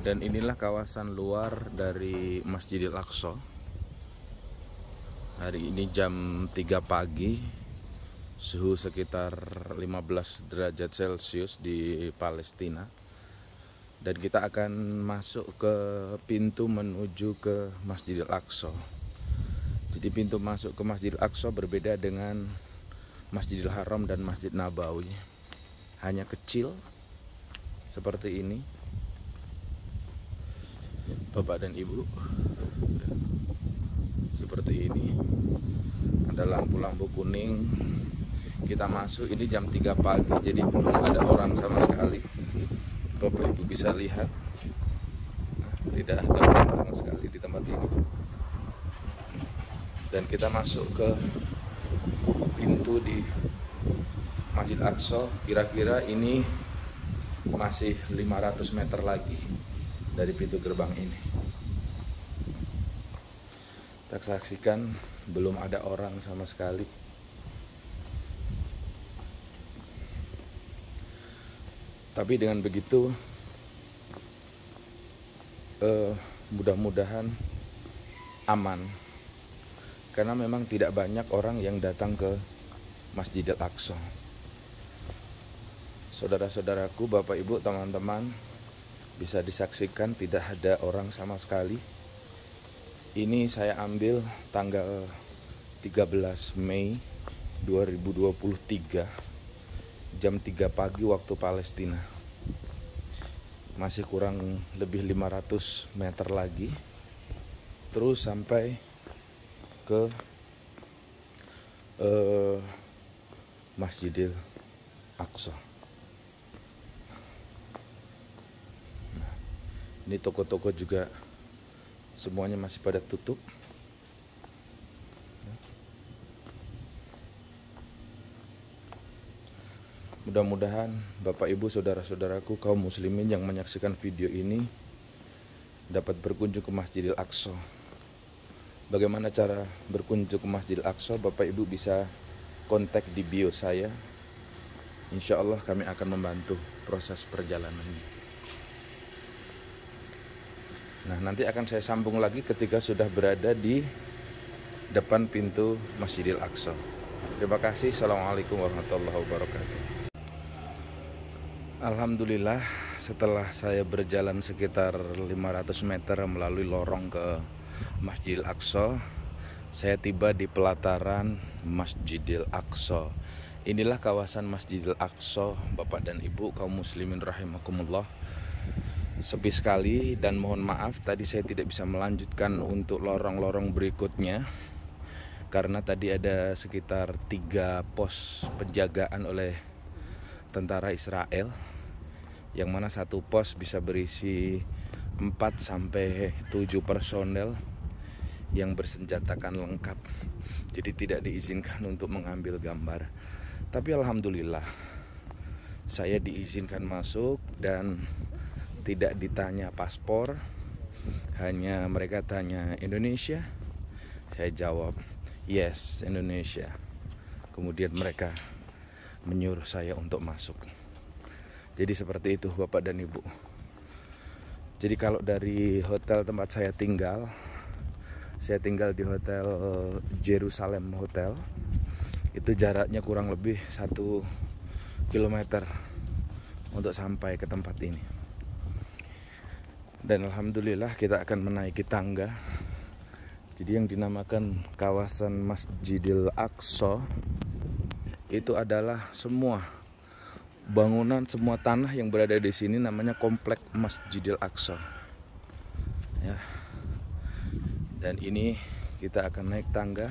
Dan inilah kawasan luar dari Masjidil Aqsa. Hari ini jam 3 pagi, suhu sekitar 15 derajat Celcius di Palestina. Dan kita akan masuk ke pintu menuju ke Masjidil Aqsa. Jadi pintu masuk ke Masjidil Aqsa berbeda dengan Masjidil Haram dan Masjid Nabawi. Hanya kecil seperti ini, Bapak dan Ibu. Seperti ini, ada lampu-lampu kuning. Kita masuk, ini jam 3 pagi, jadi belum ada orang sama sekali. Bapak Ibu bisa lihat, tidak ada orang sama sekali di tempat ini. Dan kita masuk ke pintu di Masjid Aqsa. Kira-kira ini masih 500 meter lagi dari pintu gerbang ini. Kita saksikan belum ada orang sama sekali. Tapi dengan begitu mudah-mudahan aman, karena memang tidak banyak orang yang datang ke Masjidil Aqsa. Saudara-saudaraku, Bapak Ibu, teman-teman, bisa disaksikan tidak ada orang sama sekali. Ini saya ambil tanggal 13 Mei 2023, jam 3 pagi waktu Palestina. Masih kurang lebih 500 meter lagi, terus sampai ke Masjidil Aqsa. Nah, ini toko-toko juga semuanya masih pada tutup. Mudah-mudahan Bapak Ibu, saudara-saudaraku, kaum muslimin yang menyaksikan video ini dapat berkunjung ke Masjidil Aqsa. Bagaimana cara berkunjung ke Masjidil Aqsa? Bapak Ibu bisa kontak di bio saya. Insya Allah kami akan membantu proses perjalanan. Nah, nanti akan saya sambung lagi ketika sudah berada di depan pintu Masjidil Aqsa. Terima kasih. Assalamualaikum warahmatullahi wabarakatuh. Alhamdulillah, setelah saya berjalan sekitar 500 meter melalui lorong ke Masjidil Aqsa, saya tiba di pelataran Masjidil Aqsa. Inilah kawasan Masjidil Aqsa, Bapak dan Ibu, kaum muslimin rahimakumullah. Sepi sekali, dan mohon maaf tadi saya tidak bisa melanjutkan untuk lorong-lorong berikutnya, karena tadi ada sekitar 3 pos penjagaan oleh tentara Israel, yang mana satu pos bisa berisi 4-7 personel yang bersenjatakan lengkap. Jadi tidak diizinkan untuk mengambil gambar. Tapi alhamdulillah saya diizinkan masuk dan tidak ditanya paspor, hanya mereka tanya Indonesia. Saya jawab yes, Indonesia. Kemudian mereka menyuruh saya untuk masuk. Jadi seperti itu Bapak dan Ibu. Jadi kalau dari hotel tempat saya tinggal di Hotel Jerusalem Hotel, itu jaraknya kurang lebih 1 kilometer untuk sampai ke tempat ini. Dan alhamdulillah kita akan menaiki tangga. Jadi yang dinamakan kawasan Masjidil Aqsa itu adalah semua bangunan, semua tanah yang berada di sini namanya komplek Masjidil Aqsa. Ya. Dan ini kita akan naik tangga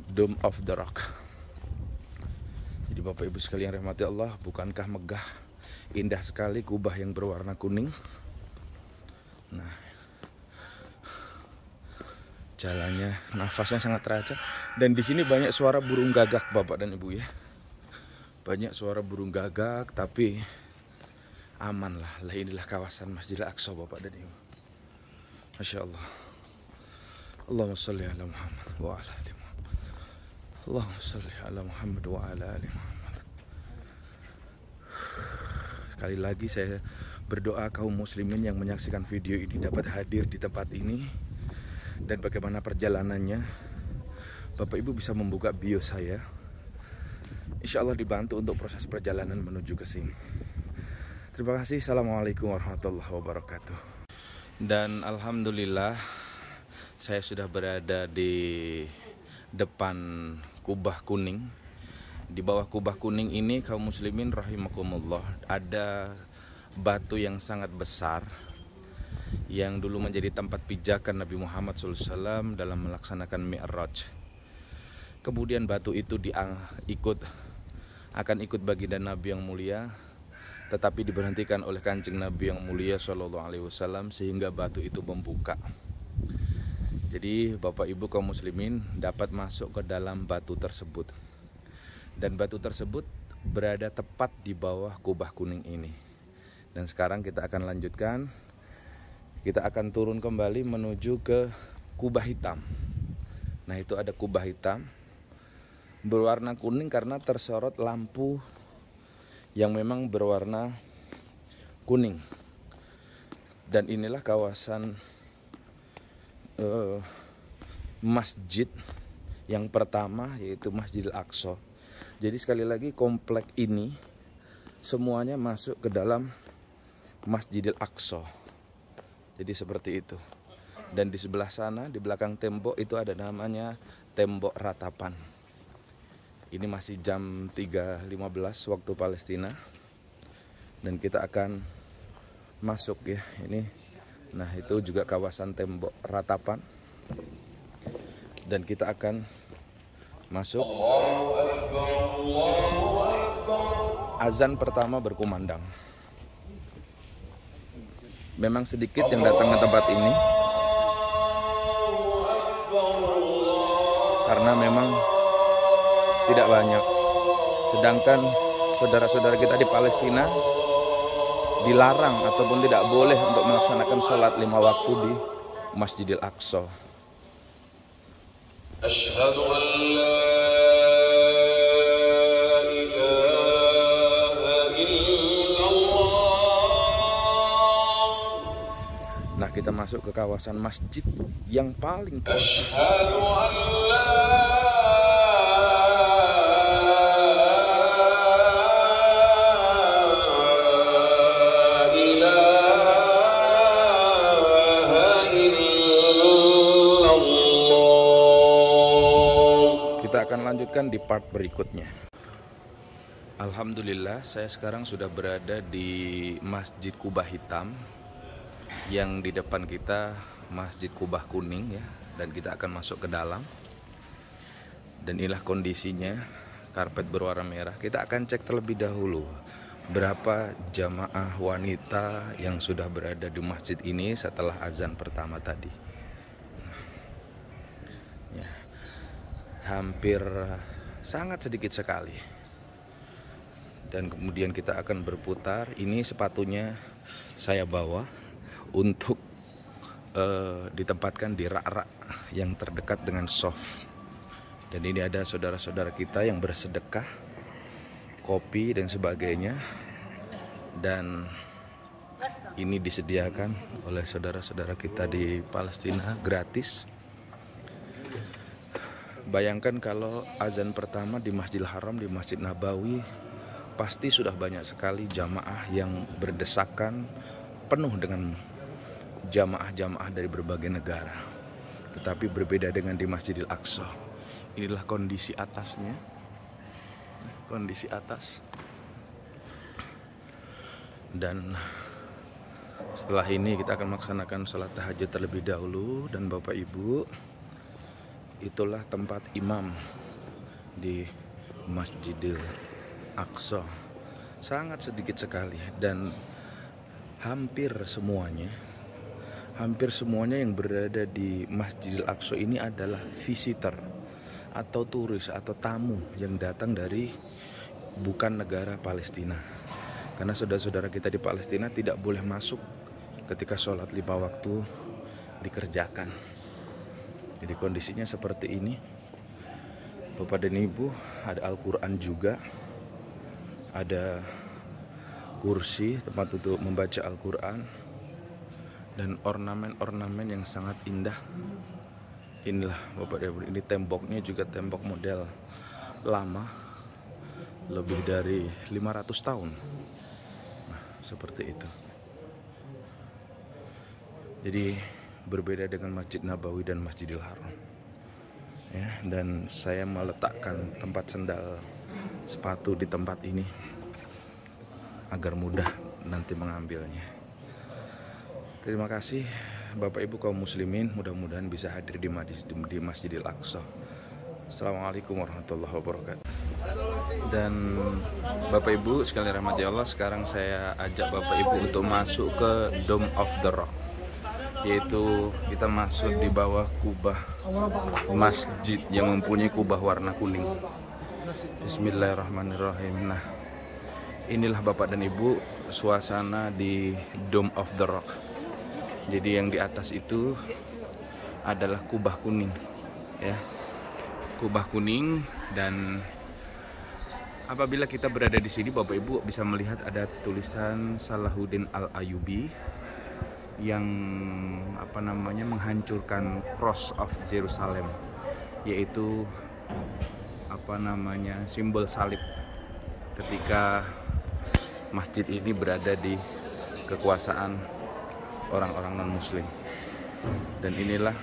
Dome of the Rock. Jadi Bapak Ibu sekalian rahmati Allah, bukankah megah, indah sekali kubah yang berwarna kuning. Nah, jalannya, nafasnya sangat terasa. Dan di sini banyak suara burung gagak Bapak dan Ibu ya. Banyak suara burung gagak, tapi aman lah. Inilah kawasan Masjidil Aqsa Bapak dan Ibu. Masya Allah. Allahumma salli ala Muhammad wa ala ali Muhammad. Allahumma salli ala Muhammad wa ala ali Muhammad. Sekali lagi saya berdoa kaum muslimin yang menyaksikan video ini dapat hadir di tempat ini. Dan bagaimana perjalanannya, Bapak Ibu bisa membuka bio saya. Insya Allah dibantu untuk proses perjalanan menuju ke sini. Terima kasih. Assalamualaikum warahmatullahi wabarakatuh. Dan alhamdulillah saya sudah berada di depan kubah kuning. Di bawah kubah kuning ini kaum muslimin rahimakumullah, ada batu yang sangat besar yang dulu menjadi tempat pijakan Nabi Muhammad SAW dalam melaksanakan Mi'raj. Kemudian batu itu akan ikut baginda Nabi yang mulia, tetapi diberhentikan oleh Kanjeng Nabi yang mulia SAW sehingga batu itu membuka. Jadi Bapak Ibu kaum muslimin dapat masuk ke dalam batu tersebut. Dan batu tersebut berada tepat di bawah kubah kuning ini. Dan sekarang kita akan lanjutkan. Kita akan turun kembali menuju ke kubah hitam. Nah, itu ada kubah hitam berwarna kuning karena tersorot lampu yang memang berwarna kuning. Dan inilah kawasan masjid yang pertama, yaitu Masjidil Aqsa. Jadi sekali lagi komplek ini semuanya masuk ke dalam Masjidil Aqsa. Jadi seperti itu. Dan di sebelah sana, di belakang tembok itu ada namanya tembok ratapan. Ini masih jam 3.15 waktu Palestina. Dan kita akan masuk ya. Ini. Nah, itu juga kawasan tembok ratapan. Dan kita akan masuk. Azan pertama berkumandang. Memang sedikit yang datang ke tempat ini karena memang tidak banyak. Sedangkan saudara-saudara kita di Palestina dilarang ataupun tidak boleh untuk melaksanakan sholat 5 waktu di Masjidil Aqsa. Asyhadu an la kita masuk ke kawasan masjid yang paling tua. Kita akan lanjutkan di part berikutnya. Alhamdulillah, saya sekarang sudah berada di Masjid Kubah Hitam. Yang di depan kita Masjid Kubah Kuning ya, dan kita akan masuk ke dalam. Dan inilah kondisinya, karpet berwarna merah. Kita akan cek terlebih dahulu berapa jamaah wanita yang sudah berada di masjid ini setelah azan pertama tadi. Ya, hampir sangat sedikit sekali. Dan kemudian kita akan berputar. Ini sepatunya saya bawa untuk ditempatkan di rak-rak yang terdekat dengan soft. Dan ini ada saudara-saudara kita yang bersedekah kopi dan sebagainya. Dan ini disediakan oleh saudara-saudara kita di Palestina gratis. Bayangkan kalau azan pertama di Masjidil Haram, di Masjid Nabawi, pasti sudah banyak sekali jamaah yang berdesakan penuh dengan jamaah-jamaah dari berbagai negara. Tetapi berbeda dengan di Masjidil Aqsa. Inilah kondisi atasnya. Kondisi atas. Dan setelah ini kita akan melaksanakan sholat tahajud terlebih dahulu. Dan Bapak Ibu, itulah tempat imam di Masjidil Aqsa. Sangat sedikit sekali. Dan hampir semuanya yang berada di Masjidil Aqsa ini adalah visitor atau turis atau tamu yang datang dari bukan negara Palestina. Karena saudara-saudara kita di Palestina tidak boleh masuk ketika sholat 5 waktu dikerjakan. Jadi kondisinya seperti ini. Bapak dan Ibu, ada Al-Quran juga, ada kursi, tempat untuk membaca Al-Quran, dan ornamen-ornamen yang sangat indah. Inilah Bapak Ibu, ini temboknya juga tembok model lama, lebih dari 500 tahun. Nah, seperti itu. Jadi berbeda dengan Masjid Nabawi dan Masjidil Haram. Ya, dan saya meletakkan tempat sendal sepatu di tempat ini agar mudah nanti mengambilnya. Terima kasih Bapak Ibu kaum muslimin, mudah-mudahan bisa hadir di Masjidil Aqsa. Assalamualaikum warahmatullahi wabarakatuh. Dan Bapak Ibu sekalian rahmati Allah, sekarang saya ajak Bapak Ibu untuk masuk ke Dome of the Rock, yaitu kita masuk di bawah kubah masjid yang mempunyai kubah warna kuning. Bismillahirrahmanirrahim. Nah, inilah Bapak dan Ibu suasana di Dome of the Rock. Jadi yang di atas itu adalah kubah kuning, ya, kubah kuning. Dan apabila kita berada di sini, Bapak Ibu bisa melihat ada tulisan Salahuddin Al-Ayyubi yang menghancurkan Cross of Jerusalem, yaitu simbol salib ketika masjid ini berada di kekuasaan orang-orang non-muslim. Dan inilah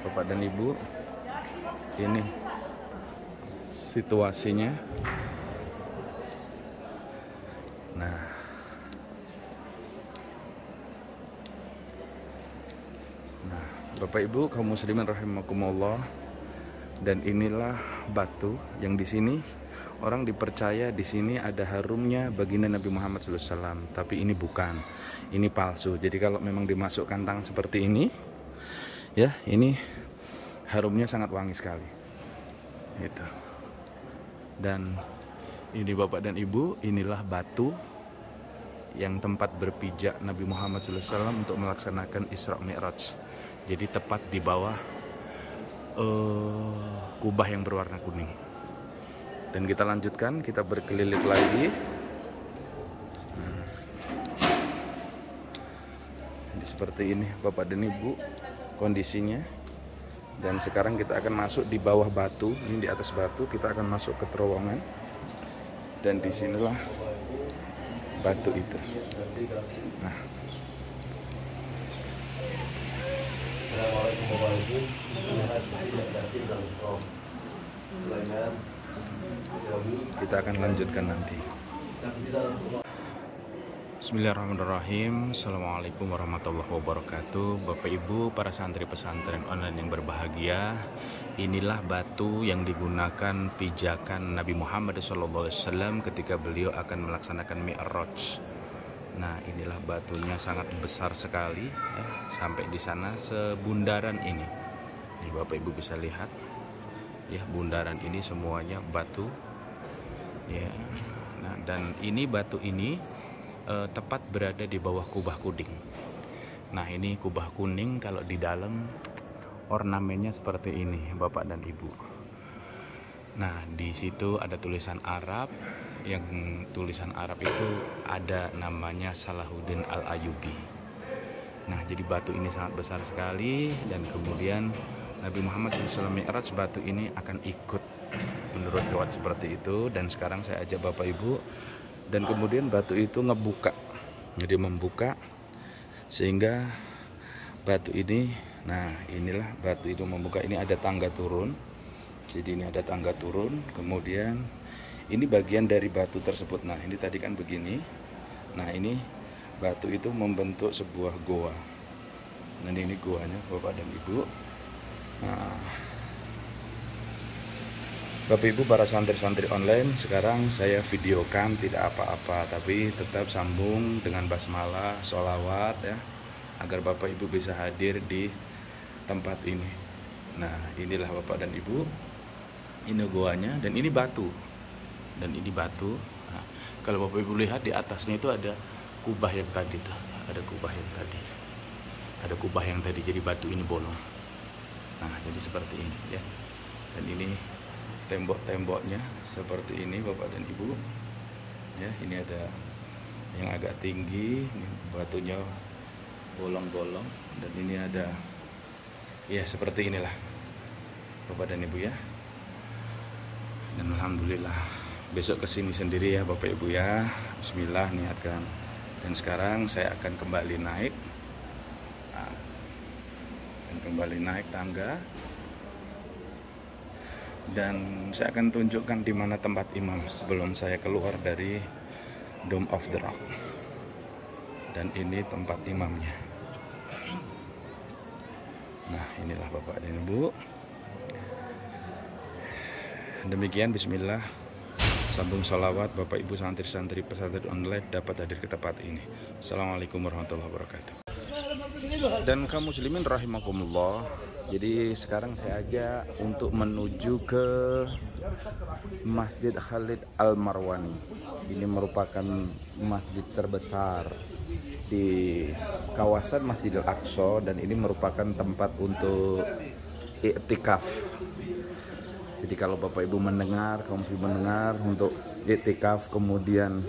Bapak dan Ibu, ini situasinya. Nah, Bapak Ibu kaum muslimin rahimakumullah, dan inilah batu yang di sini orang dipercaya di sini ada harumnya baginda Nabi Muhammad SAW, tapi ini bukan, ini palsu. Jadi kalau memang dimasukkan tangan seperti ini, ya, ini harumnya sangat wangi sekali. Itu. Dan ini Bapak dan Ibu, inilah batu yang tempat berpijak Nabi Muhammad SAW untuk melaksanakan Isra Mi'raj. Jadi tepat di bawah kubah yang berwarna kuning. Dan kita lanjutkan, kita berkeliling lagi. Jadi seperti ini Bapak dan Ibu kondisinya. Dan sekarang kita akan masuk di bawah batu, ini di atas batu kita akan masuk ke terowongan. Dan disinilah batu itu. Nah, kita akan lanjutkan nanti. Bismillahirrahmanirrahim. Assalamualaikum warahmatullahi wabarakatuh. Bapak Ibu para santri pesantren online yang berbahagia, inilah batu yang digunakan pijakan Nabi Muhammad SAW ketika beliau akan melaksanakan Mi'raj. Nah, inilah batunya, sangat besar sekali, ya, sampai di sana sebundaran ini. Nih Bapak Ibu bisa lihat, ya, bundaran ini semuanya batu, ya. Nah, dan ini batu ini tepat berada di bawah kubah kuning. Nah, ini kubah kuning, kalau di dalam ornamennya seperti ini Bapak dan Ibu. Nah, di situ ada tulisan Arab, yang tulisan Arab itu ada namanya Salahuddin Al-Ayyubi. Nah, jadi batu ini sangat besar sekali, dan kemudian Nabi Muhammad SAW Mi'raj, batu ini akan ikut menurut riwayat seperti itu. Dan sekarang saya ajak Bapak Ibu, dan kemudian batu itu ngebuka, jadi membuka sehingga batu ini, nah inilah batu itu membuka. Ini ada tangga turun, jadi ini ada tangga turun, kemudian ini bagian dari batu tersebut. Nah, ini tadi kan begini, nah ini batu itu membentuk sebuah goa. Nah, ini goanya Bapak dan Ibu. Nah, Bapak Ibu para santri-santri online, sekarang saya videokan tidak apa-apa, tapi tetap sambung dengan basmalah, sholawat, ya, agar Bapak Ibu bisa hadir di tempat ini. Nah, inilah Bapak dan Ibu, ini goanya, dan ini batu, dan ini batu. Nah, kalau Bapak Ibu lihat di atasnya itu ada kubah yang tadi tuh, ada kubah yang tadi, ada kubah yang tadi, jadi batu ini bolong. Nah, jadi seperti ini, ya, dan ini tembok-temboknya seperti ini Bapak dan Ibu, ya, ini ada yang agak tinggi. Ini batunya bolong-bolong, dan ini ada ya seperti inilah Bapak dan Ibu ya. Dan alhamdulillah besok kesini sendiri ya Bapak Ibu ya. Bismillah, niatkan. Dan sekarang saya akan kembali naik tangga, dan saya akan tunjukkan di mana tempat imam sebelum saya keluar dari Dome of the Rock. Dan ini tempat imamnya. Nah, inilah Bapak dan Ibu. Demikian, bismillah. Sambung salawat Bapak Ibu santri-santri pesantren online dapat hadir ke tempat ini. Assalamualaikum warahmatullahi wabarakatuh. Dan kaum muslimin rahimakumullah. Jadi sekarang saya ajak untuk menuju ke Masjid Khalid Al-Marwani. Ini merupakan masjid terbesar di kawasan Masjidil Aqsa, dan ini merupakan tempat untuk iktikaf. Jadi kalau Bapak Ibu mendengar, kaum muslim mendengar untuk iktikaf, kemudian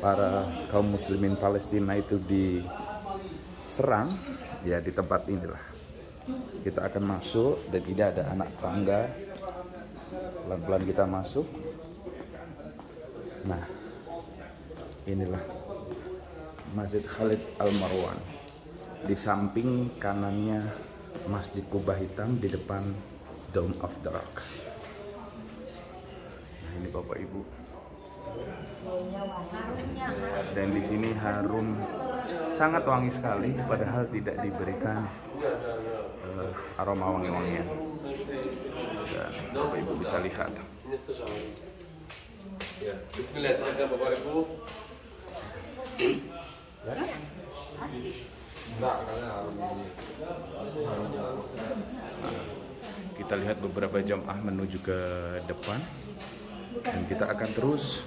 para kaum muslimin Palestina itu diserang, ya di tempat inilah kita akan masuk. Dan ini ada anak tangga, pelan-pelan kita masuk. Nah, inilah Masjid Khalid Al-Marwan. Di samping kanannya Masjid Kubah Hitam, di depan Dome of the Rock. Nah, ini Bapak Ibu. Dan di sini harum, sangat wangi sekali, padahal tidak diberikan aroma wangi-wangian. Dan Bapak Ibu bisa lihat. Bismillah, silakan Bapak Ibu. Kita lihat beberapa jamaah menuju ke depan, dan kita akan terus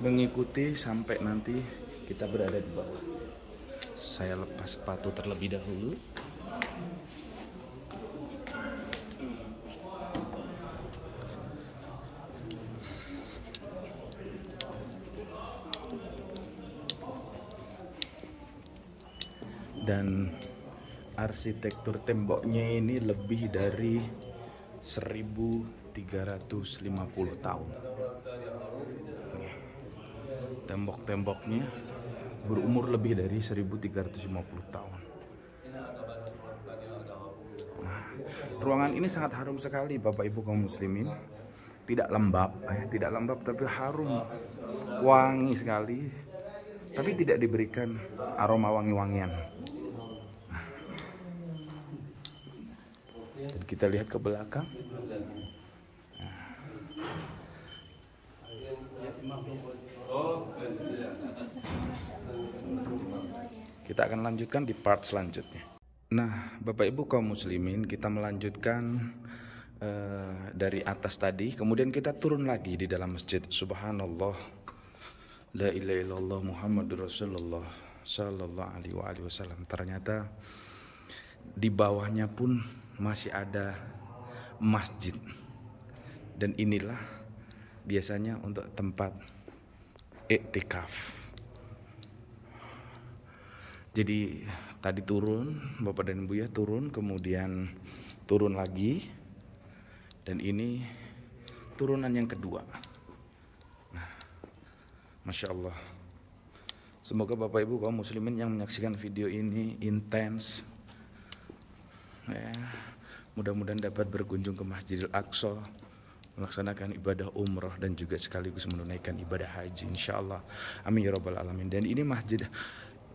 mengikuti sampai nanti kita berada di bawah. Saya lepas sepatu terlebih dahulu. Dan arsitektur temboknya ini lebih dari 1350 tahun. Tembok-temboknya berumur lebih dari 1350 tahun. Nah, ruangan ini sangat harum sekali Bapak Ibu kaum muslimin. Tidak lembab, tapi harum, wangi sekali. Tapi tidak diberikan aroma wangi-wangian. Dan kita lihat ke belakang. Kita akan lanjutkan di part selanjutnya. Nah, Bapak Ibu kaum muslimin, kita melanjutkan dari atas tadi, kemudian kita turun lagi di dalam masjid. Subhanallah, la ilaha illallah Muhammadur Rasulullah sallallahu alaihi wasallam. Ternyata di bawahnya pun masih ada masjid. Dan inilah biasanya untuk tempat iktikaf. Jadi tadi turun, Bapak dan Ibu ya, turun, kemudian turun lagi. Dan ini turunan yang kedua. Nah, Masya Allah. Semoga Bapak Ibu kaum muslimin yang menyaksikan video ini intens, ya, mudah-mudahan dapat berkunjung ke Masjidil Aqsa, melaksanakan ibadah umroh dan juga sekaligus menunaikan ibadah haji, insya Allah. Amin ya rabbal alamin. Dan ini masjid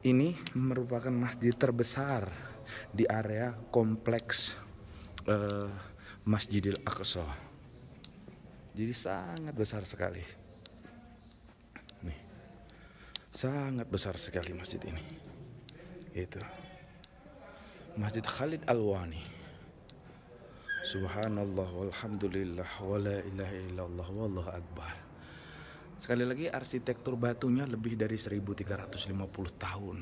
ini merupakan masjid terbesar di area kompleks Masjidil Aqsa. Jadi sangat besar sekali. Nih, sangat besar sekali masjid ini. Itu Masjid Khalid Al-Wani. Subhanallah walhamdulillah wala ilaha illallah wallahu akbar. Sekali lagi, arsitektur batunya lebih dari 1350 tahun.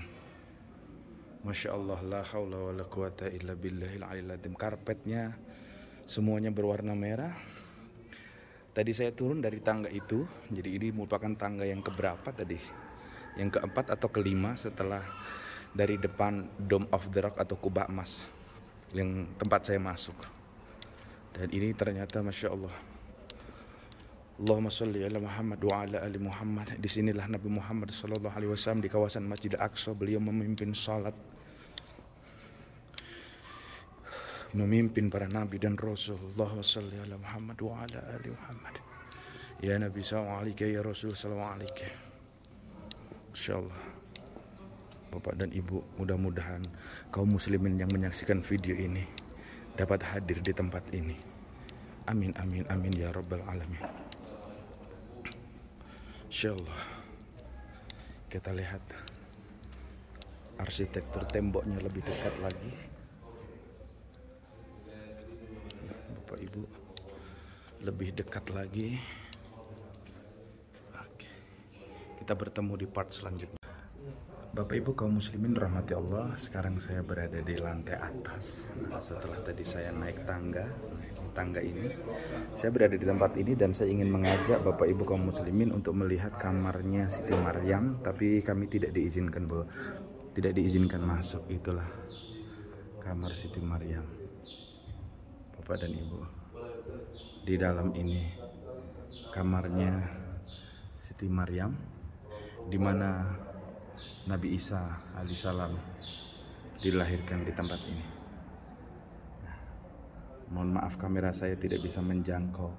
Masya Allah, la haula wa la quwata illa billahil aliyil azim. Karpetnya semuanya berwarna merah. Tadi saya turun dari tangga itu, jadi ini merupakan tangga yang keberapa tadi? Yang keempat atau kelima setelah dari depan Dome of the Rock atau Kubah Emas yang tempat saya masuk. Dan ini ternyata Masya Allah, Allahumma sholli ala Muhammad wa ala ali Muhammad. Disinilah Nabi Muhammad SAW di kawasan Masjid Al-Aqsa. Beliau memimpin salat, memimpin para nabi dan rasul. Allahumma sholli ala Muhammad wa ala ali Muhammad. Ya Nabi sallallahu ya Rasul sallallahu insyaallah. Bapak dan Ibu, mudah-mudahan kaum muslimin yang menyaksikan video ini dapat hadir di tempat ini. Amin amin amin ya rabbal alamin. Insyaallah. Kita lihat arsitektur temboknya lebih dekat lagi. Bapak Ibu, lebih dekat lagi. Oke. Kita bertemu di part selanjutnya. Bapak Ibu kaum muslimin rahmati Allah, sekarang saya berada di lantai atas. Nah, setelah tadi saya naik tangga ini, saya berada di tempat ini dan saya ingin mengajak Bapak Ibu kaum muslimin untuk melihat kamarnya Siti Maryam, tapi kami tidak diizinkan masuk. Itulah kamar Siti Maryam. Bapak dan Ibu, di dalam ini kamarnya Siti Maryam, di mana Nabi Isa alaihissalam dilahirkan di tempat ini. Mohon maaf kamera saya tidak bisa menjangkau.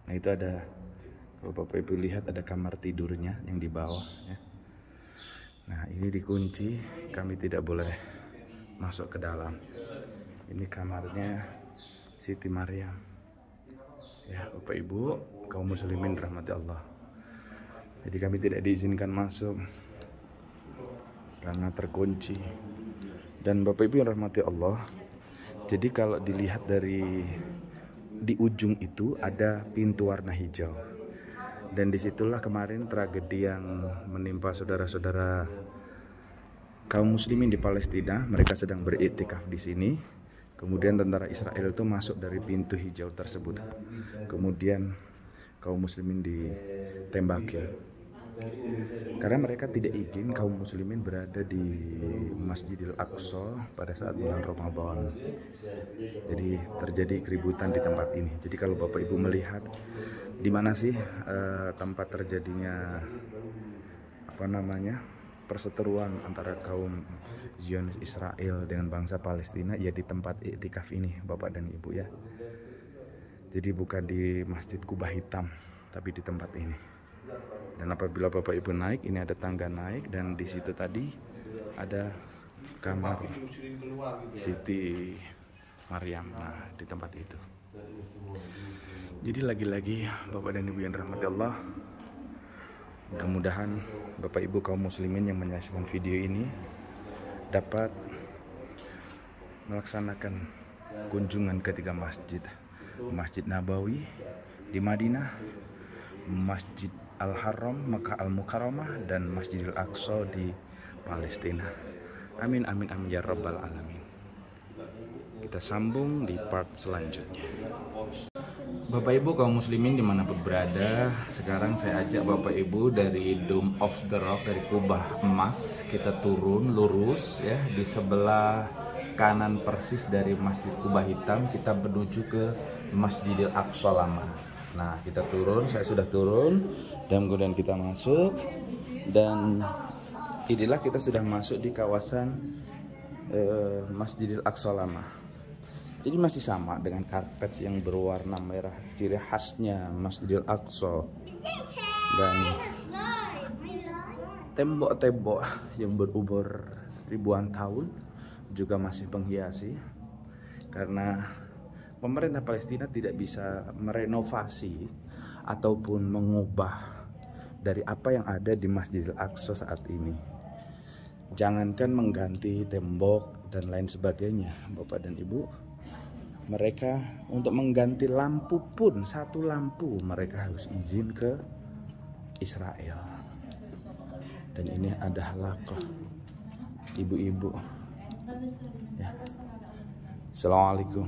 Nah itu ada, kalau Bapak Ibu lihat ada kamar tidurnya yang di bawah ya. Nah ini dikunci, kami tidak boleh masuk ke dalam. Ini kamarnya Siti Maryam ya Bapak Ibu kaum muslimin rahmati Allah. Jadi kami tidak diizinkan masuk karena terkunci. Dan Bapak Ibu yang rahmati Allah, jadi kalau dilihat dari di ujung itu ada pintu warna hijau, dan disitulah kemarin tragedi yang menimpa saudara-saudara kaum muslimin di Palestina. Mereka sedang beriktikaf di sini. Kemudian tentara Israel itu masuk dari pintu hijau tersebut. Kemudian kaum muslimin ditembaki. Karena mereka tidak izin kaum muslimin berada di Masjidil Aqsa pada saat bulan Ramadan. Jadi terjadi keributan di tempat ini. Jadi kalau Bapak Ibu melihat di mana sih tempat terjadinya perseteruan antara kaum Zionis Israel dengan bangsa Palestina, ya di tempat iktikaf ini Bapak dan Ibu ya. Jadi bukan di Masjid Kubah Hitam, tapi di tempat ini. Dan apabila Bapak Ibu naik, ini ada tangga naik, dan di situ tadi ada kamar Siti Maryam. Nah, di tempat itu. Jadi lagi-lagi Bapak dan Ibu yang rahmati Allah, mudah-mudahan Bapak Ibu kaum muslimin yang menyaksikan video ini dapat melaksanakan kunjungan ke tiga masjid. Masjid Nabawi di Madinah, Masjid Al-Haram Makkah Al-Mukarramah, dan Masjidil Aqsa di Palestina. Amin amin amin ya rabbal alamin. Kita sambung di part selanjutnya. Bapak Ibu kaum muslimin dimanapun berada, sekarang saya ajak Bapak Ibu dari Dome of the Rock, dari Kubah Emas, kita turun lurus ya, di sebelah kanan persis dari Masjid Kubah Hitam, kita menuju ke Masjidil Aqsa Lama. Nah kita turun, saya sudah turun, dan kemudian kita masuk, dan inilah kita sudah masuk di kawasan Masjidil Aqsa Lama. Jadi masih sama dengan karpet yang berwarna merah, ciri khasnya Masjidil Aqsa, dan tembok-tembok yang berumur ribuan tahun juga masih menghiasi, karena pemerintah Palestina tidak bisa merenovasi ataupun mengubah dari apa yang ada di Masjidil Aqsa saat ini. Jangankan mengganti tembok dan lain sebagainya, Bapak dan Ibu, mereka untuk mengganti lampu pun, satu lampu mereka harus izin ke Israel. Dan ini ada halaqah ibu-ibu ya. Assalamualaikum.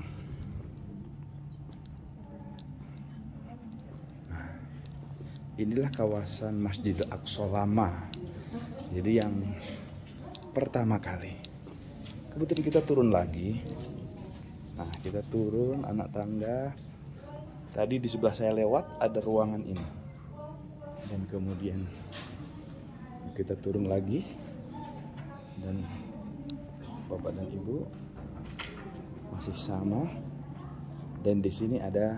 inilah kawasan Masjidil Aqsa lama. Jadi yang pertama kali. Kebetulan kita turun lagi. Nah, kita turun anak tangga. Tadi di sebelah saya lewat ada ruangan ini. Dan kemudian kita turun lagi. Dan Bapak dan Ibu masih sama. Dan di sini ada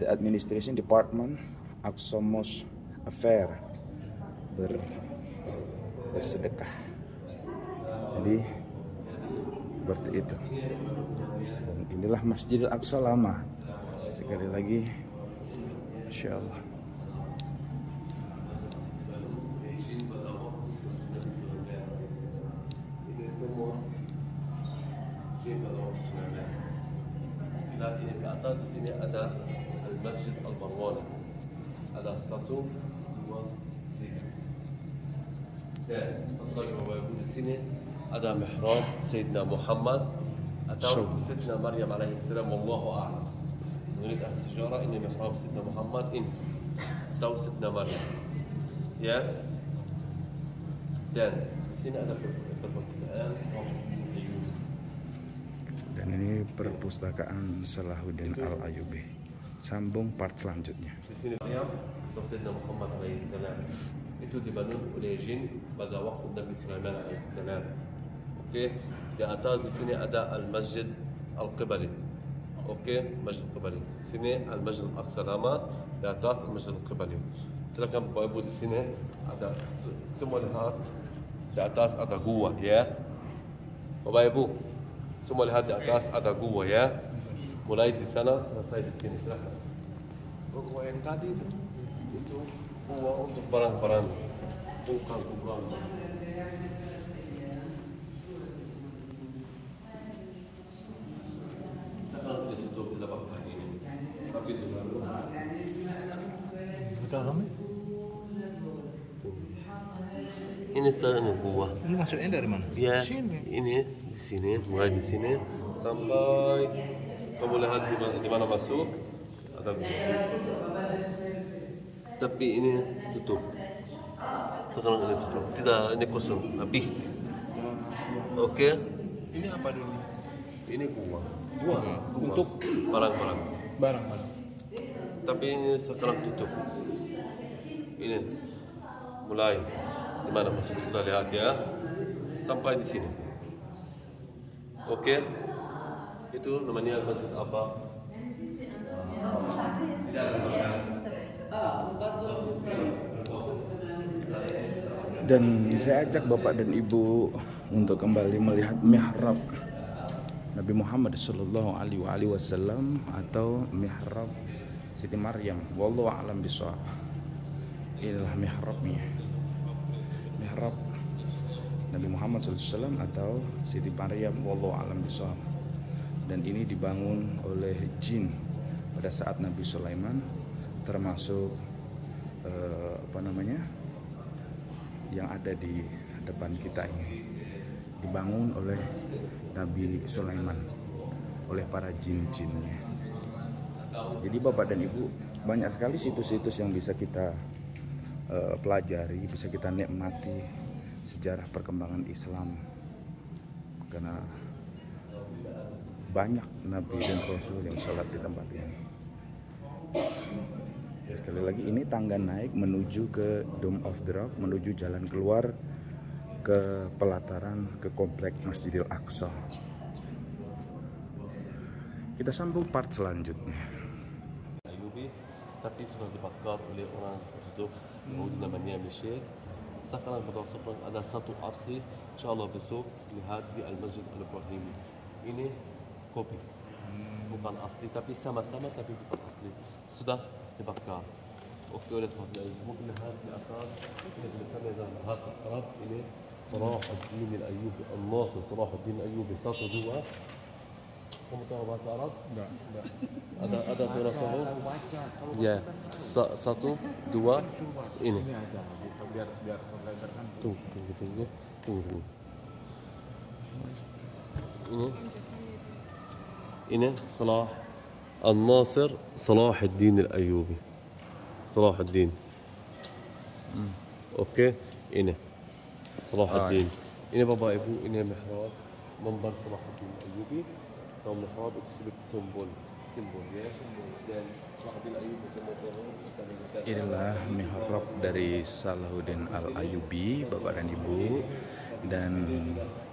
the administration department Aqsa Mosque Affair bersedekah. Jadi seperti itu. Dan inilah Masjidil Aqsa lama. Sekali lagi, insyaallah. Ini ke atas di sini ada Masjid Al-Marwan. Ada 1, 2, 3. Dan satu lagi Bapak Ibu di sini ada mihrab Sayyidina Muhammad atau Sayyidina Maryam alaihi salam, wallahu a'lam. Menurut ahli sejarah ini mihrab Sayyidina Muhammad ini atau Sayyidina Maryam. Ya. Dan di sini ada perpustakaan Dan ini perpustakaan Salahuddin Al-Ayyubi. Sambung part selanjutnya. di sini Maryam atau Sayyidina Muhammad alaihi salam. Itu dibangun oleh jin pada waktu Nabi Sulaiman alaihissalam. Okey, di atas di sini ada Al-Masjid Al-Qibali. Okey, Masjid Al-Qibali. Sini Al-Masjid Al-Aqsa lama, di atas Al-Masjid Al-Qibali. Silakan Bapak Ibu di sini ada semua lihat di atas ada gua ya. Bapak Ibu, semua lihat di atas ada gua ya. Mulai di sana selesai di sini. Silakan. Gua yang tadi itu gua untuk barang-barang bukan kuburan. Sekarang sudah tutup di dalam hari ini. Tapi itu lalu. Ini sana gua. Ini masuknya dari mana? Ya, Sini. ini di sini, mulai di sini sampai kamu lihat di mana masuk ada gua. Tapi ini tutup. Sekarang ini tutup. Tidak, ini kosong, habis. Oke. Ini apa dulu? Ini gua. Gua. Untuk Barang-barang. barang-barang. Tapi ini sekarang tutup. Ini mulai di mana masuk sudah lihat ya. Sampai di sini. Oke. Itu namanya masjid apa? Dan saya ajak Bapak dan Ibu untuk kembali melihat mihrab Nabi Muhammad sallallahu alaihi wasallam atau mihrab Siti Maryam. Wallahu a'lam bishawab. Inilah mihrabnya. Mihrab Nabi Muhammad sallallahu alaihi wasallam atau Siti Maryam. Wallahu a'lam bishawab. Dan ini dibangun oleh jin pada saat Nabi Sulaiman, termasuk yang ada di depan kita ini dibangun oleh Nabi Sulaiman oleh para jin-jinnya. Jadi Bapak dan Ibu, banyak sekali situs-situs yang bisa kita pelajari, bisa kita nikmati sejarah perkembangan Islam, karena banyak Nabi dan Rasul yang sholat di tempat ini. Sekali lagi, ini tangga naik menuju ke Dome of the Rock, menuju jalan keluar ke pelataran ke komplek Masjidil Aqsa. Kita sambung part selanjutnya. Ayyubi, tapi sudah dibakar oleh orang Ortodoks Yahudi namanya Michel. Sekarang berdasarkan ada satu asli, insyaallah besok lihat di Al-Masjid Al-Ibrahimi. Ini kopi, bukan asli, tapi sama-sama tapi bukan asli. Sudah dibakar. Oke, oleh sebabnya mungkin lihat di atas ini tulisannya dalam bahasa Arab ini Salahuddin Al-Ayyubi An-Nasir. Salahuddin Al-Ayyubi 1, 2. Kamu tahu bahasa Arab? Enggak. Ada seorang tahu? Ya, 1, 2 ini. Ini aja biar melebarkan. Tunggu. Ini Salah An-Nasir Salahuddin Al-Ayyubi. Salahuddin. Oke, ini Salahuddin. Ini Bapak Ibu, ini mihrab Membar Salahuddin Ayyubi atau mihrab itu sebagai simbol ya. Dan Salahuddin Ayyubi Inilah mihrab dari Salahuddin Al-Ayyubi, Bapak dan Ibu. Dan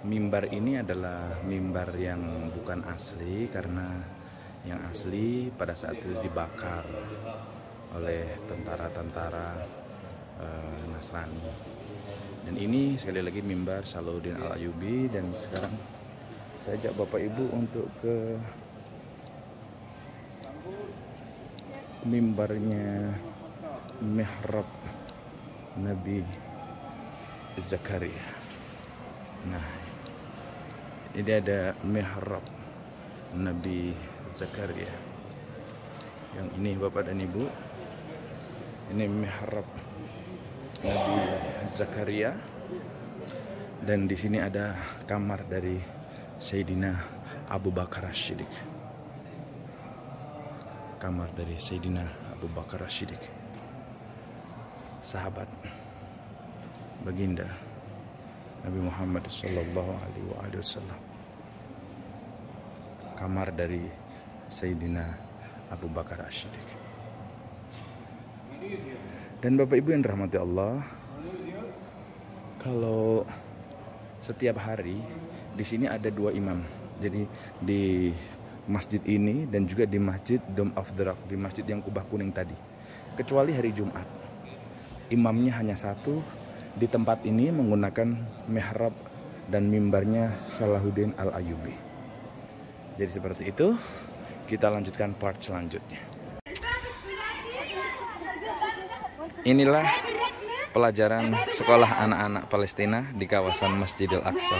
mimbar ini adalah mimbar yang bukan asli, karena yang asli pada saat itu dibakar oleh tentara-tentara Nasrani. Dan ini sekali lagi mimbar Salahuddin Al-Ayyubi. Dan sekarang saya ajak Bapak Ibu untuk ke mimbarnya mihrab Nabi Zakaria. Nah, ini ada mihrab Nabi Zakaria. Yang ini Bapak dan Ibu, ini mihrab Nabi Zakaria. Dan di sini ada kamar dari Sayyidina Abu Bakar As-Siddiq. Kamar dari Sayyidina Abu Bakar As-Siddiq, sahabat baginda Nabi Muhammad sallallahu alaihi wasallam. Kamar dari Sayyidina Abu Bakar As-Siddiq. Dan Bapak Ibu yang dirahmati Allah, kalau setiap hari di sini ada 2 imam. Jadi di masjid ini dan juga di masjid Dome of the Rock, di masjid yang kubah kuning tadi. Kecuali hari Jumat, imamnya hanya 1 di tempat ini menggunakan mihrab dan mimbarnya Salahuddin Al-Ayyubi. Jadi seperti itu. Kita lanjutkan part selanjutnya. Inilah pelajaran sekolah anak-anak Palestina di kawasan Masjidil Aqsa.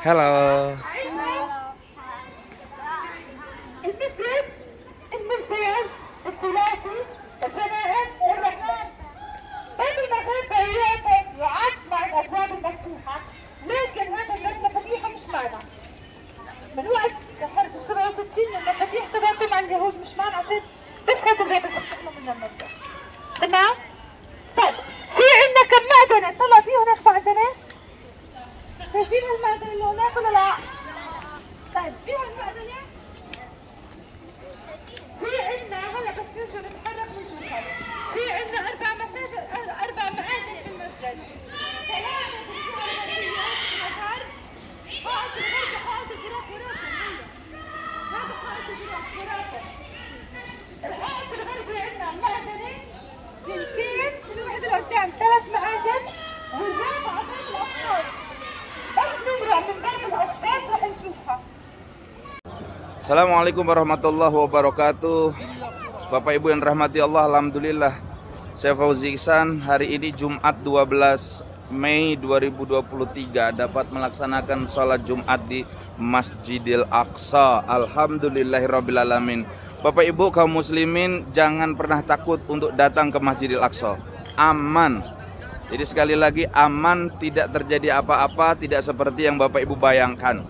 Halo. لكن هذا اليوم مفاتيحه مش معنا من وقت حرب ال 67 المفاتيح تبعتهم عن اليهود مش معنا عشان بس هذا اللي بتستخدمه من المبدا. تمام؟ طيب في عندنا كم معدنه طلع فيه هناك معدنه؟ شايفين المعدنه اللي هناك ولا لا؟ طيب في هالمعدنه؟ في عندنا هلا بس نرجع نتحرك نشوفها. في عندنا 4 مساجد 4 معادن في المسجد. 3 بالجهه الغربيه الغرب، قاعة الغرب وقاعة العراق وراكم هي. هذا قاعة العراق وراكم. القاعة الغربي عندنا معدنة، 2 في وحدة لقدام 3 معادن، والرابعة باب الأسفار. بس نمرق من باب الأسفار رح نشوفها. Assalamualaikum warahmatullahi wabarakatuh. Bapak Ibu yang rahmati Allah, alhamdulillah. Saya Fauzi Ihsan, hari ini Jumat 12 Mei 2023 dapat melaksanakan sholat Jumat di Masjidil Aqsa. Alhamdulillahirabbil alamin. Bapak Ibu kaum muslimin, jangan pernah takut untuk datang ke Masjidil Aqsa. Aman. Jadi sekali lagi, aman, tidak terjadi apa-apa, tidak seperti yang Bapak Ibu bayangkan.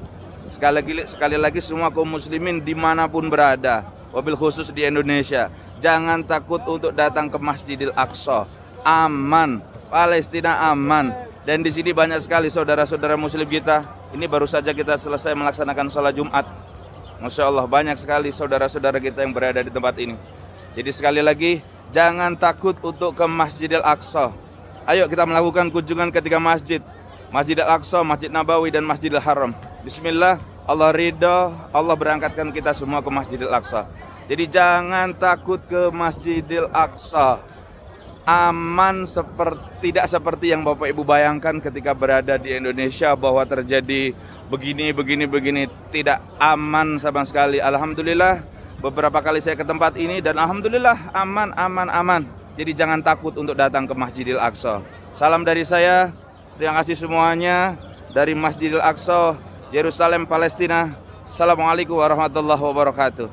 Sekali lagi semua kaum muslimin dimanapun berada, wabil khusus di Indonesia, jangan takut untuk datang ke Masjidil Aqsa. Aman, Palestina aman. Dan di sini banyak sekali saudara-saudara muslim kita. Ini baru saja kita selesai melaksanakan sholat Jumat. Masya Allah, banyak sekali saudara-saudara kita yang berada di tempat ini. Jadi sekali lagi, jangan takut untuk ke Masjidil Aqsa. Ayo kita melakukan kunjungan ke 3 masjid, Masjidil Aqsa, Masjid Nabawi, dan Masjidil Haram. Bismillah, Allah ridho, Allah berangkatkan kita semua ke Masjidil Aqsa. Jadi jangan takut ke Masjidil Aqsa. Aman, tidak seperti yang Bapak Ibu bayangkan ketika berada di Indonesia bahwa terjadi begini. Tidak, aman sama sekali. Alhamdulillah, beberapa kali saya ke tempat ini dan alhamdulillah aman. Jadi jangan takut untuk datang ke Masjidil Aqsa. Salam dari saya, terima kasih semuanya dari Masjidil Aqsa, Yerusalem, Palestina. Assalamualaikum warahmatullahi wabarakatuh.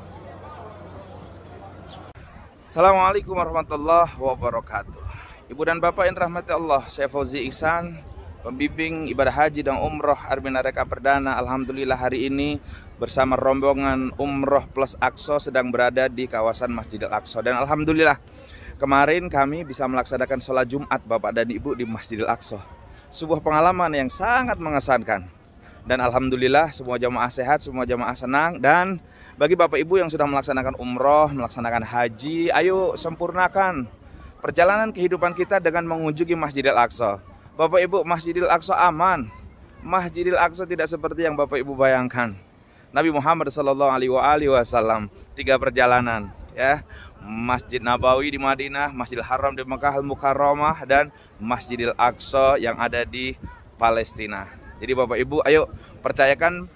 Assalamualaikum warahmatullahi wabarakatuh. Ibu dan Bapak yang rahmati Allah, saya Fauzi Ihsan pembimbing ibadah haji dan umroh Armina Reka Perdana. Alhamdulillah hari ini bersama rombongan umroh plus Aqsa sedang berada di kawasan Masjidil Aqsa. Dan alhamdulillah kemarin kami bisa melaksanakan sholat Jumat Bapak dan Ibu di Masjidil Aqsa. Sebuah pengalaman yang sangat mengesankan. Dan alhamdulillah semua jamaah sehat, semua jamaah senang. Dan bagi Bapak Ibu yang sudah melaksanakan umroh, melaksanakan haji, ayo sempurnakan perjalanan kehidupan kita dengan mengunjungi Masjidil Aqsa. Bapak Ibu, Masjidil Aqsa aman. Masjidil Aqsa tidak seperti yang Bapak Ibu bayangkan. Nabi Muhammad SAW 3 perjalanan, ya. Masjid Nabawi di Madinah, Masjidil Haram di Mekah Al-Mukarramah, dan Masjidil Aqsa yang ada di Palestina. Jadi Bapak Ibu, ayo percayakan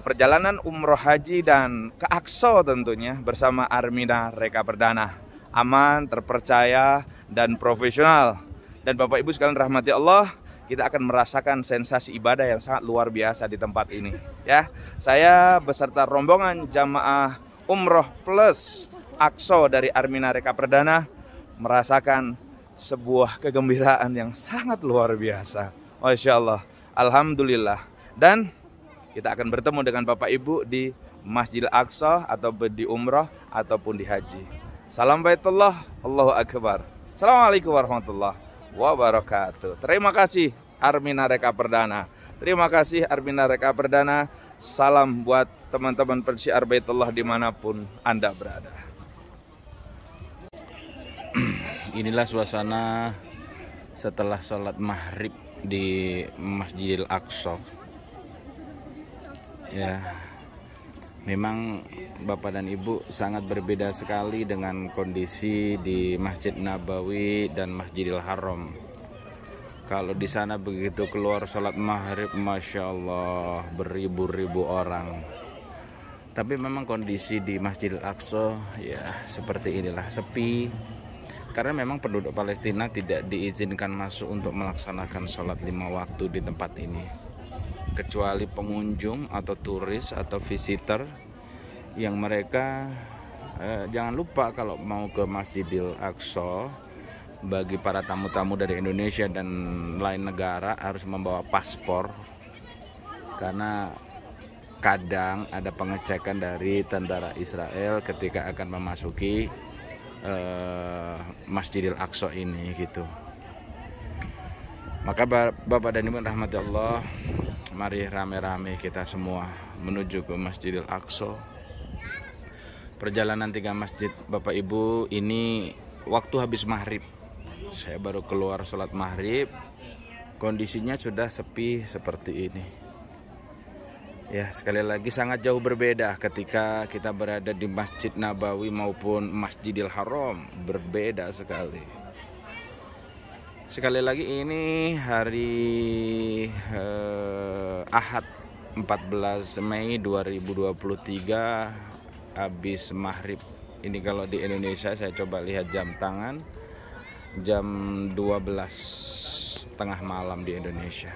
perjalanan umroh haji dan ke Aqsa tentunya bersama Armina Reka Perdana. Aman, terpercaya, dan profesional. Dan Bapak Ibu sekalian rahmati Allah, kita akan merasakan sensasi ibadah yang sangat luar biasa di tempat ini. Ya, saya beserta rombongan jamaah umroh plus Aqsa dari Armina Reka Perdana merasakan sebuah kegembiraan yang sangat luar biasa. Masya Allah, alhamdulillah. Dan kita akan bertemu dengan Bapak Ibu di Masjidil Aqsa atau di umroh ataupun di haji. Salam baitullah, Allahu Akbar. Assalamualaikum warahmatullahi wabarakatuh. Terima kasih Armina Reka Perdana. Terima kasih Armina Reka Perdana. Salam buat teman-teman persyiar Baitullah dimanapun Anda berada. Inilah suasana setelah sholat maghrib di Masjidil Aqsa. Ya, memang Bapak dan Ibu sangat berbeda sekali dengan kondisi di Masjid Nabawi dan Masjidil Haram. Kalau di sana begitu keluar sholat maghrib, Masya Allah, beribu-ribu orang. Tapi memang kondisi di Masjidil Aqsa ya seperti inilah, sepi. Karena memang penduduk Palestina tidak diizinkan masuk untuk melaksanakan sholat 5 waktu di tempat ini. Kecuali pengunjung atau turis atau visitor yang mereka jangan lupa kalau mau ke Masjidil Aqsa, bagi para tamu-tamu dari Indonesia dan lain negara harus membawa paspor, karena kadang ada pengecekan dari tentara Israel ketika akan memasuki Masjidil Aqsa ini gitu. Maka Bapak dan Ibu rahmati Allah, mari rame-rame kita semua menuju ke Masjidil Aqsa. Perjalanan 3 masjid Bapak Ibu ini waktu habis maghrib. Saya baru keluar sholat maghrib, kondisinya sudah sepi seperti ini. Ya, sekali lagi sangat jauh berbeda ketika kita berada di Masjid Nabawi maupun Masjidil Haram, berbeda sekali. Sekali lagi ini hari Ahad 14 Mei 2023 habis maghrib. Ini kalau di Indonesia saya coba lihat jam tangan, jam 12 tengah malam di Indonesia.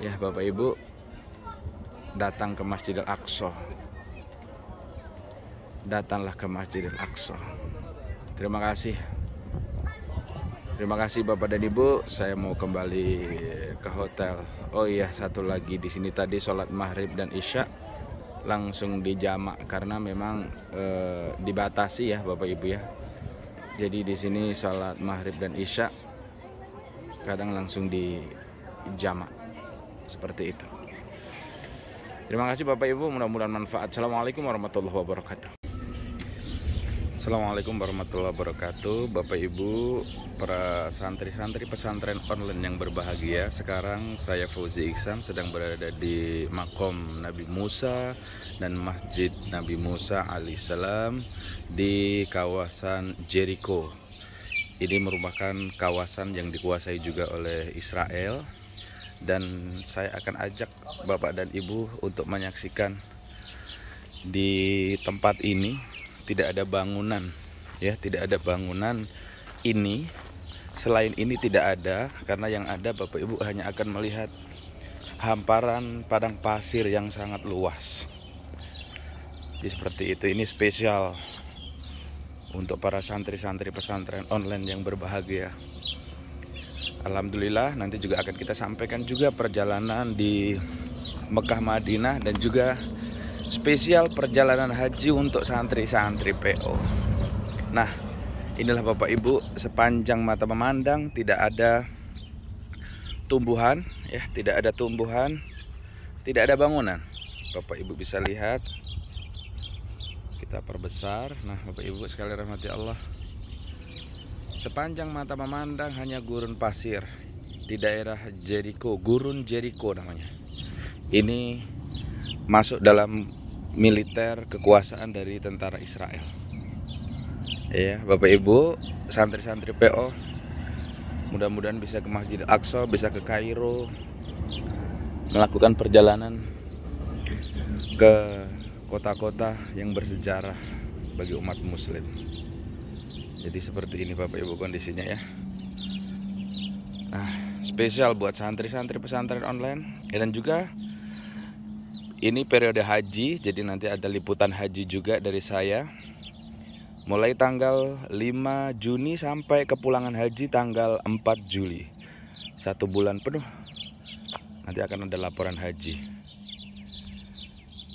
Ya Bapak Ibu, datang ke Masjidil Aqsa. Datanglah ke Masjidil Aqsa. Terima kasih. Terima kasih Bapak dan Ibu. Saya mau kembali ke hotel. Oh iya, satu lagi, di sini tadi sholat maghrib dan isya langsung dijamak karena memang dibatasi ya Bapak Ibu ya. Jadi di sini sholat maghrib dan isya kadang langsung dijamak seperti itu. Terima kasih Bapak Ibu, mudah-mudahan manfaat. Assalamualaikum warahmatullahi wabarakatuh. Assalamualaikum warahmatullahi wabarakatuh. Bapak Ibu, para santri-santri pesantren online yang berbahagia, sekarang saya Fauzi Iksan sedang berada di Makom Nabi Musa dan Masjid Nabi Musa alaihissalam di kawasan Jericho. Ini merupakan kawasan yang dikuasai juga oleh Israel. Dan saya akan ajak Bapak dan Ibu untuk menyaksikan di tempat ini tidak ada bangunan ya, tidak ada bangunan ini. Selain ini tidak ada, karena yang ada Bapak Ibu hanya akan melihat hamparan padang pasir yang sangat luas. Jadi seperti itu. Ini spesial untuk para santri-santri pesantren online yang berbahagia. Alhamdulillah nanti juga akan kita sampaikan juga perjalanan di Mekah Madinah dan juga spesial perjalanan haji untuk santri-santri PO. Nah, inilah Bapak Ibu, sepanjang mata memandang tidak ada tumbuhan, ya, tidak ada tumbuhan, tidak ada bangunan. Bapak Ibu bisa lihat, kita perbesar. Nah, Bapak Ibu sekalian rahmati Allah, sepanjang mata memandang hanya gurun pasir di daerah Jericho, gurun Jericho namanya. Ini masuk dalam militer kekuasaan dari tentara Israel. Ya, Bapak Ibu, santri-santri PO, mudah-mudahan bisa ke Masjid Al-Aqsa, bisa ke Kairo, melakukan perjalanan ke kota-kota yang bersejarah bagi umat muslim. Jadi seperti ini Bapak Ibu kondisinya ya. Nah, spesial buat santri-santri pesantren online. Dan juga ini periode haji, jadi nanti ada liputan haji juga dari saya. Mulai tanggal 5 Juni sampai kepulangan haji tanggal 4 Juli. 1 bulan penuh. Nanti akan ada laporan haji.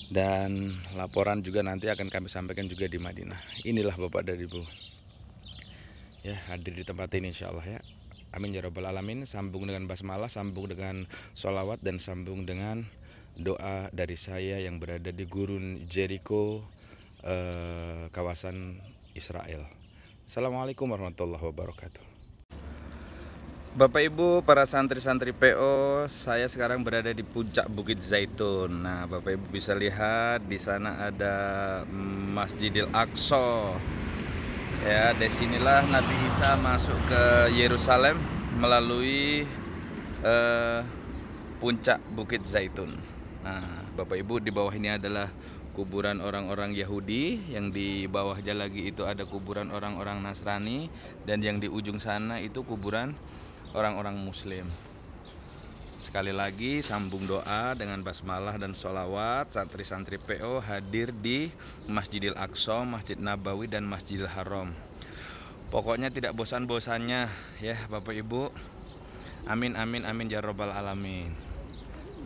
Dan laporan juga nanti akan kami sampaikan juga di Madinah. Inilah Bapak dan Ibu. Ya, hadir di tempat ini insya Allah ya. Amin ya rabbal alamin. Sambung dengan basmalah, sambung dengan sholawat, dan sambung dengan doa dari saya yang berada di gurun Jericho, kawasan Israel. Assalamualaikum warahmatullahi wabarakatuh. Bapak Ibu, para santri-santri PO, saya sekarang berada di puncak Bukit Zaitun. Nah, Bapak Ibu bisa lihat di sana ada Masjidil Aqsa. Ya, dari sinilah Nabi Isa masuk ke Yerusalem melalui puncak Bukit Zaitun. Nah, Bapak Ibu, di bawah ini adalah kuburan orang-orang Yahudi, yang di bawahnya lagi itu ada kuburan orang-orang Nasrani, dan yang di ujung sana itu kuburan orang-orang Muslim. Sekali lagi sambung doa dengan basmalah dan sholawat. Santri-santri PO hadir di Masjidil Aqsa, Masjid Nabawi, dan Masjidil Haram. Pokoknya tidak bosan-bosannya ya Bapak Ibu. Amin amin amin ya rabbal alamin.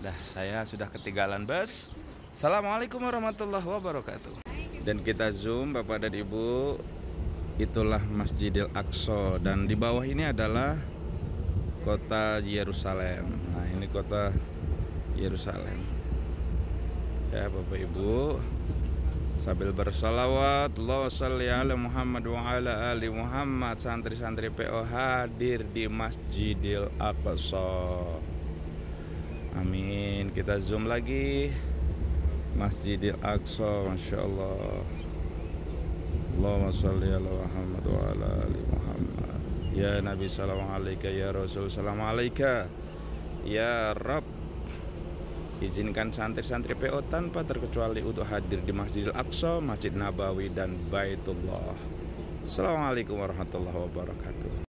Dah, saya sudah ketinggalan bus. Assalamualaikum warahmatullahi wabarakatuh. Dan kita zoom Bapak dan Ibu, itulah Masjidil Aqsa, dan di bawah ini adalah kota Yerusalem. Nah, ini kota Yerusalem. Ya Bapak Ibu, sambil bersalawat, Allahumma sholli ala Muhammad wa ala ali Muhammad, santri-santri PO hadir di Masjidil Aqsa. Amin. Kita zoom lagi. Masjidil Aqsa, Masya Allah. Allahumma sholli ala Muhammad wa ala ali Muhammad. Ya Nabi salam alaika, ya Rasul salam alaika, ya Rabb. Izinkan santri-santri PO tanpa terkecuali untuk hadir di Masjidil Aqsa, Masjid Nabawi, dan Baitullah. Assalamualaikum warahmatullahi wabarakatuh.